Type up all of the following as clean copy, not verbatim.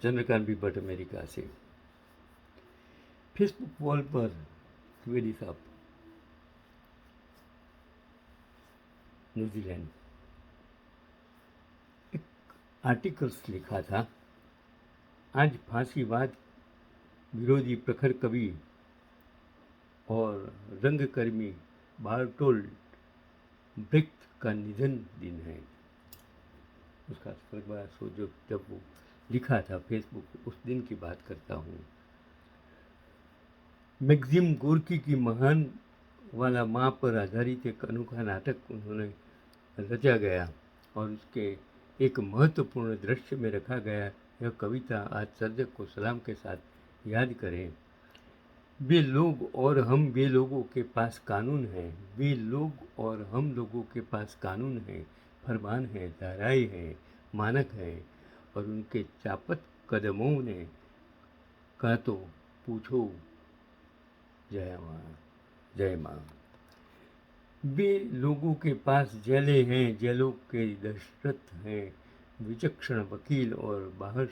चंद्रकांत भी भट्ट अमेरिका से। Facebook wall पर त्रिवेदी साहब न्यूजीलैंड एक आर्टिकल्स लिखा था, आज फांसीवाद विरोधी प्रखर कवि और रंगकर्मी बार्टोल्ट ब्रेख्त का निधन दिन है। उसका स्वर्गवास हो जो जब वो लिखा था फेसबुक, उस दिन की बात करता हूँ। मैक्सिम गोर्की की महान वाला माँ पर आधारित एक अनोखा नाटक उन्होंने रचा गया और उसके एक महत्वपूर्ण दृश्य में रखा गया। यह कविता आज सर्जक को सलाम के साथ याद करें। वे लोग और हम वे लोगों के पास कानून है, वे लोग और हम लोगों के पास कानून है, फरमान है, धाराएं हैं, मानक है, और उनके चापत कदमों ने कहा तो पूछो जय माँ, जय माँ। वे लोगों के पास जेलें हैं, जेलों के दशरथ हैं, विचक्षण वकील और बाहोश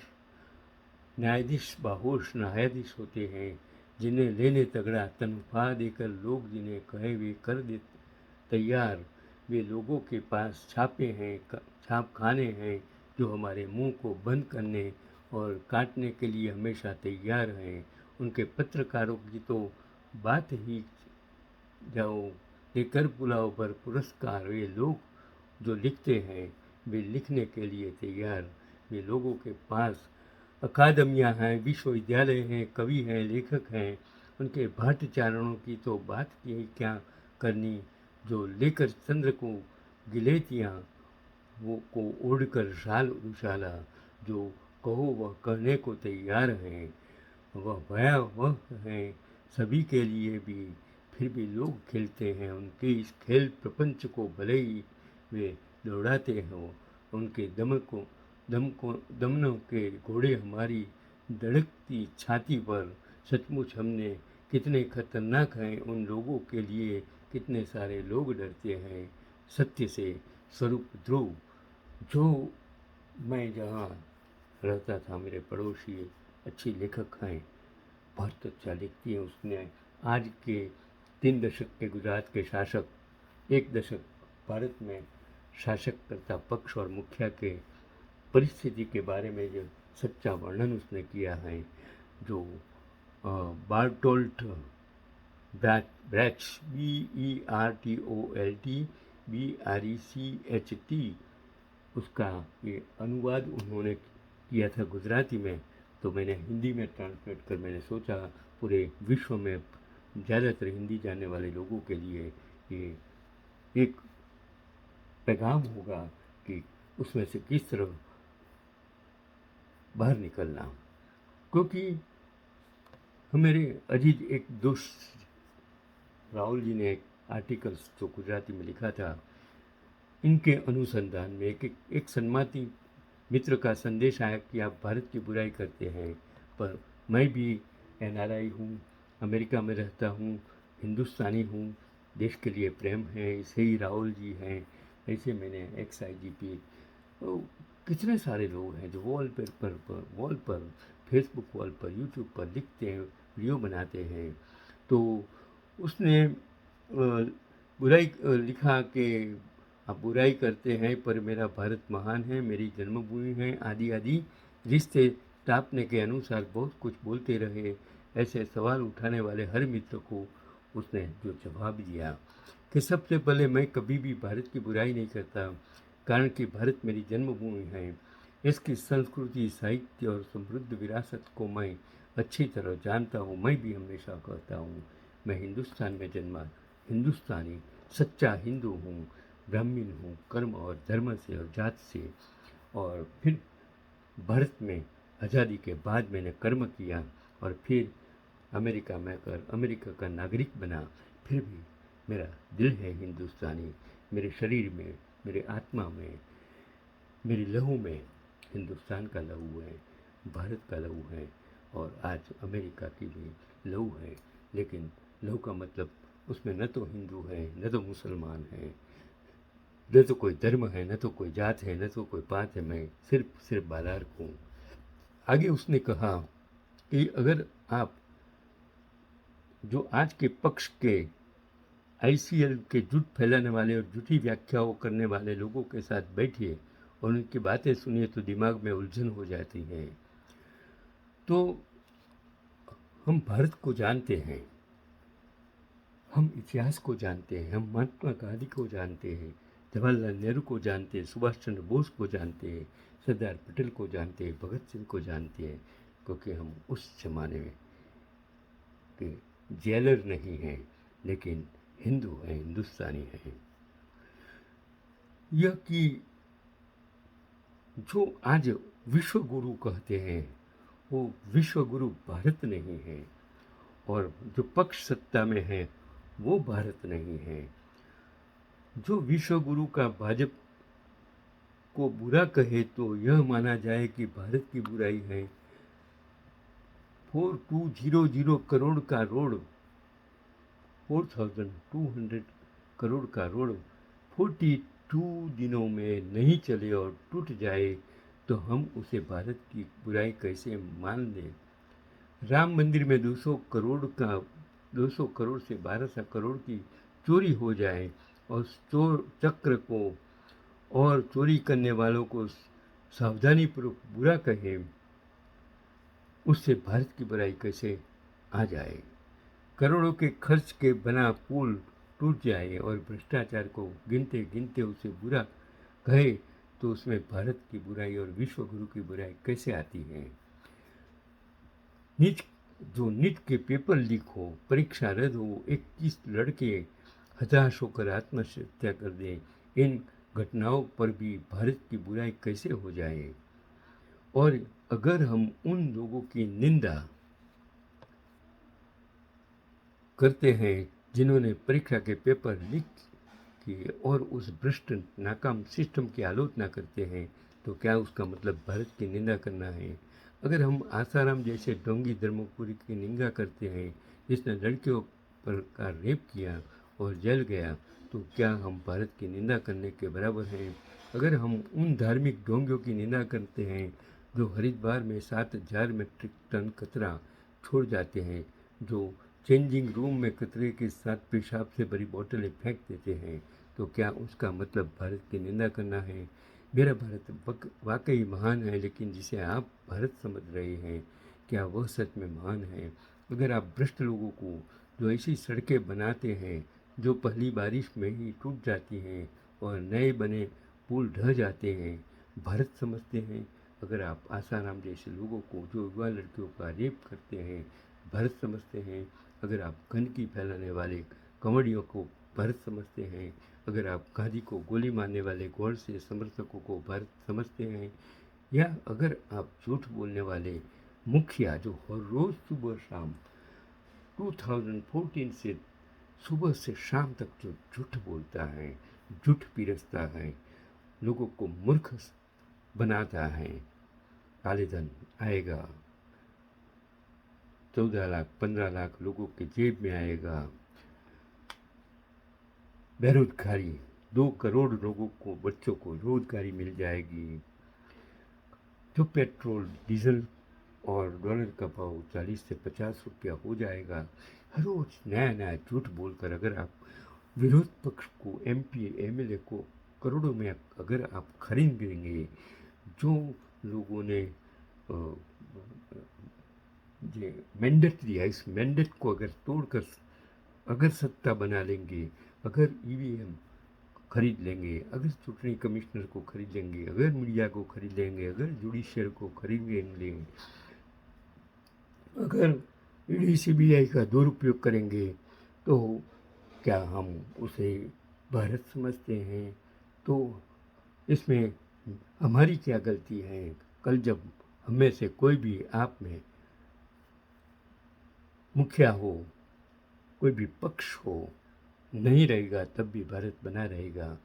न्यायाधीश होते हैं, जिन्हें लेने तगड़ा तनख्वाह देकर लोग जिन्हें कहे वे कर दे तैयार। वे लोगों के पास छापे हैं, छाप खाने हैं, जो हमारे मुंह को बंद करने और काटने के लिए हमेशा तैयार हैं। उनके पत्रकारों की तो बात ही जाओ, लेकर पुलाव पर पुरस्कार। वे लोग जो लिखते हैं, वे लिखने के लिए तैयार। वे लोगों के पास अकादमियाँ हैं, विश्वविद्यालय हैं, कवि हैं, लेखक हैं। उनके भाटचारणों की तो बात ही क्या करनी, जो लेकर चंद्र को गिलेतियाँ वो को ओढ़कर शाल उछाला। जो कहो वह कहने को तैयार हैं, वह भयावह हैं सभी के लिए भी, फिर भी लोग खेलते हैं उनके इस खेल प्रपंच को। भले ही वे दौड़ाते हों उनके दमनों के घोड़े हमारी धड़कती छाती पर। सचमुच हमने कितने खतरनाक हैं उन लोगों के लिए, कितने सारे लोग डरते हैं सत्य से। स्वरूप ध्रुव, जो मैं जहाँ रहता था, मेरे पड़ोसी अच्छी लेखक हैं, बहुत अच्छा लिखती है। उसने आज के 3 दशक के गुजरात के शासक, 1 दशक भारत में शासक करता पक्ष और मुखिया के परिस्थिति के बारे में जो सच्चा वर्णन उसने किया है, जो बार्टोल्ट ब्रेख्त BERTOLT उसका ये अनुवाद उन्होंने किया था गुजराती में, तो मैंने हिंदी में ट्रांसलेट कर मैंने सोचा पूरे विश्व में ज़्यादातर हिंदी जानने वाले लोगों के लिए ये एक पैगाम होगा कि उसमें से किस तरह बाहर निकलना। क्योंकि हमारे अजीज एक दोस्त राहुल जी ने एक आर्टिकल्स जो गुजराती में लिखा था, इनके अनुसंधान में एक सन्माती मित्र का संदेश आया कि आप भारत की बुराई करते हैं, पर मैं भी NRI हूँ, अमेरिका में रहता हूँ, हिंदुस्तानी हूँ, देश के लिए प्रेम है, ऐसे ही राहुल जी हैं। ऐसे मैंने XIGP तो कितने सारे लोग हैं जो वॉल पर फेसबुक वॉल पर यूट्यूब पर लिखते हैं, वीडियो बनाते हैं। तो उसने बुराई लिखा कि आप बुराई करते हैं पर मेरा भारत महान है, मेरी जन्मभूमि है, आदि आदि रिश्ते टापने के अनुसार बहुत कुछ बोलते रहे। ऐसे सवाल उठाने वाले हर मित्र को उसने जो जवाब दिया कि सबसे पहले मैं कभी भी भारत की बुराई नहीं करता, कारण कि भारत मेरी जन्मभूमि है। इसकी संस्कृति, साहित्य और समृद्ध विरासत को मैं अच्छी तरह जानता हूँ। मैं भी हमेशा कहता हूँ मैं हिंदुस्तान में जन्मा हिंदुस्तानी सच्चा हिंदू हूँ, ब्राह्मण हूँ, कर्म और धर्म से और जात से। और फिर भारत में आज़ादी के बाद मैंने कर्म किया और फिर अमेरिका में कर अमेरिका का नागरिक बना। फिर भी मेरा दिल है हिंदुस्तानी, मेरे शरीर में, मेरे आत्मा में, मेरी लहू में हिंदुस्तान का लहू है, भारत का लहू है, और आज अमेरिका की भी लहू है। लेकिन लहू का मतलब उसमें न तो हिंदू है, न तो मुसलमान है, न तो कोई धर्म है, न तो कोई जात है, न तो कोई पात है। मैं सिर्फ बालार्क हूँ। आगे उसने कहा कि अगर आप जो आज के पक्ष के आईसीएल के झूठ फैलाने वाले और झूठी व्याख्याओं करने वाले लोगों के साथ बैठिए और उनकी बातें सुनिए तो दिमाग में उलझन हो जाती है। तो हम भारत को जानते हैं, हम इतिहास को जानते हैं, हम महात्मा गांधी को जानते हैं, जवाहरलाल नेहरू को जानते हैं, सुभाष चंद्र बोस को जानते हैं, सरदार पटेल को जानते हैं, भगत सिंह को जानते हैं, क्योंकि हम उस जमाने में के जेलर नहीं हैं लेकिन हिंदू हैं, हिंदुस्तानी हैं। यह कि जो आज विश्व गुरु कहते हैं वो विश्व गुरु भारत नहीं है, और जो पक्ष सत्ता में है वो भारत नहीं है। जो विश्व गुरु का भाजपा को बुरा कहे तो यह माना जाए कि भारत की बुराई है। 4200 करोड़ का रोड, 4200 करोड़ का रोड 42 दिनों में नहीं चले और टूट जाए तो हम उसे भारत की बुराई कैसे मान लें। राम मंदिर में 200 करोड़ से 1200 करोड़ की चोरी हो जाए और चोर चक्र को और चोरी करने वालों को सावधानीपूर्वक बुरा कहें, उससे भारत की बुराई कैसे आ जाए। करोड़ों के खर्च के बना पुल टूट जाए और भ्रष्टाचार को गिनते गिनते उसे बुरा कहे तो उसमें भारत की बुराई और विश्व गुरु की बुराई कैसे आती है। नीट के पेपर लीक हो, परीक्षा रद्द हो, 21 लड़के हताश होकर आत्महत्या कर दें, इन घटनाओं पर भी भारत की बुराई कैसे हो जाए। और अगर हम उन लोगों की निंदा करते हैं जिन्होंने परीक्षा के पेपर लीक किए और उस भ्रष्ट नाकाम सिस्टम की आलोचना करते हैं तो क्या उसका मतलब भारत की निंदा करना है। अगर हम आसाराम जैसे ढोंगी धर्मपुरी की निंदा करते हैं जिसने लड़कियों पर का रेप किया और जल गया तो क्या हम भारत की निंदा करने के बराबर हैं। अगर हम उन धार्मिक ढोंगियों की निंदा करते हैं जो हरिद्वार में 7000 मीट्रिक टन कचरा छोड़ जाते हैं, जो चेंजिंग रूम में कचरे के साथ पेशाब से भरी बोतलें फेंक देते हैं, तो क्या उसका मतलब भारत की निंदा करना है। मेरा भारत वाकई महान है, लेकिन जिसे आप भारत समझ रहे हैं क्या वह सच में महान है। अगर आप भ्रष्ट लोगों को जो ऐसी सड़कें बनाते हैं जो पहली बारिश में ही टूट जाती हैं और नए बने पुल ढह जाते हैं भारत समझते हैं, अगर आप आसाराम जैसे लोगों को जो युवा लड़कियों का रेप करते हैं भारत समझते हैं, अगर आप गंदगी फैलाने वाले कॉमेडियों को भारत समझते हैं, अगर आप गांधी को गोली मारने वाले गौर से समर्थकों को भारत समझते हैं, या अगर आप झूठ बोलने वाले मुखिया जो हर रोज़ सुबह शाम 2014 से सुबह से शाम तक जो झूठ बोलता है, झूठ पिरसता है, लोगों को मूर्ख बनाता है, काले धन आएगा, 14 लाख 15 लाख लोगों के जेब में आएगा, बेरोजगारी 2 करोड़ लोगों को बच्चों को रोजगारी मिल जाएगी, जो पेट्रोल डीजल और डॉलर का भाव 40 से 50 रुपया हो जाएगा। हर रोज नया नया झूठ बोलकर अगर आप विरोध पक्ष को एमपी एमएलए को करोड़ों में अगर आप खरीद लेंगे, जो लोगों ने ये मैंडेट दिया इस मैंडेट को अगर तोड़कर अगर सत्ता बना लेंगे, अगर ईवीएम खरीद लेंगे, अगर चुनाव कमिश्नर को खरीद लेंगे, अगर मीडिया को खरीद लेंगे, अगर जुडिशियल को खरीद लेंगे, अगर ईडी सीबीआई का दुरुपयोग करेंगे तो क्या हम उसे भारत समझते हैं। तो इसमें हमारी क्या गलती है। कल जब हमें से कोई भी आप में मुखिया हो, कोई भी पक्ष हो नहीं रहेगा तब भी भारत बना रहेगा।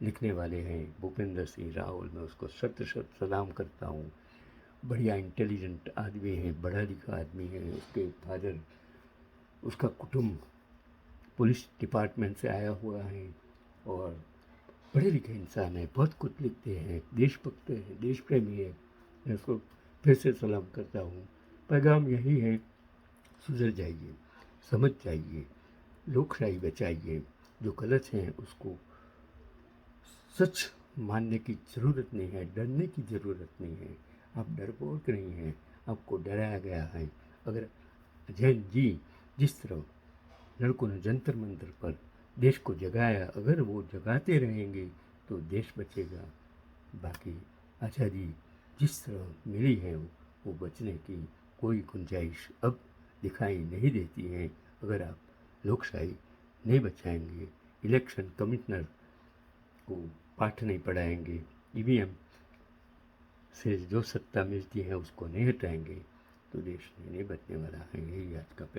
लिखने वाले हैं भूपेंद्र सिंह रावल, मैं उसको शत शत सलाम करता हूँ। बढ़िया इंटेलिजेंट आदमी है, पढ़ा लिखा आदमी है, उसके फादर उसका कुटुंब पुलिस डिपार्टमेंट से आया हुआ है और पढ़े लिखे इंसान है, बहुत कुछ लिखते हैं, देशभक्त है, देश प्रेमी है। मैं उसको फिर से सलाम करता हूँ। पैगाम यही है, सुधर जाइए, समझ जाइए, लोकशाही बचाइए। जो गलत है उसको सच मानने की ज़रूरत नहीं है, डरने की ज़रूरत नहीं है। आप डरपोक नहीं हैं, आपको डराया गया है। अगर जैन जी जिस तरह लड़कों ने जंतर मंतर पर देश को जगाया, अगर वो जगाते रहेंगे तो देश बचेगा। बाकी आज़ादी जिस तरह मिली है वो बचने की कोई गुंजाइश अब दिखाई नहीं देती है, अगर आप लोकशाही नहीं बचाएंगे, इलेक्शन कमिश्नर को पाठ नहीं पढ़ाएंगे, ईवीएम से जो सत्ता मिलती है उसको नहीं हटाएंगे, तो देश नहीं बचने वाला है। यही आज का